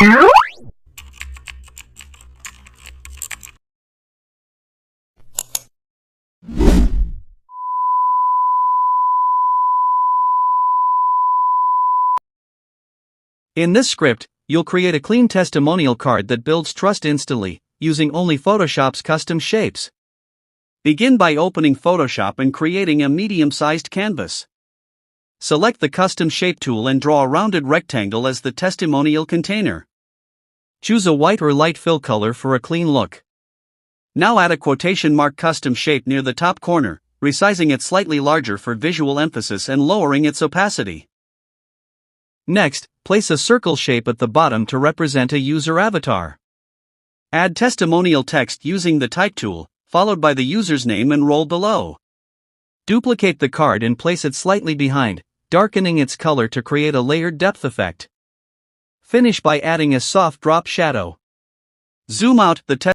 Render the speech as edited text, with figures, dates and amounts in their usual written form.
In this script, you'll create a clean testimonial card that builds trust instantly, using only Photoshop's custom shapes. Begin by opening Photoshop and creating a medium-sized canvas. Select the Custom Shape tool and draw a rounded rectangle as the testimonial container. Choose a white or light fill color for a clean look. Now add a quotation mark custom shape near the top corner, resizing it slightly larger for visual emphasis and lowering its opacity. Next, place a circle shape at the bottom to represent a user avatar. Add testimonial text using the Type tool, followed by the user's name and roll below. Duplicate the card and place it slightly behind, darkening its color to create a layered depth effect. Finish by adding a soft drop shadow. Zoom out the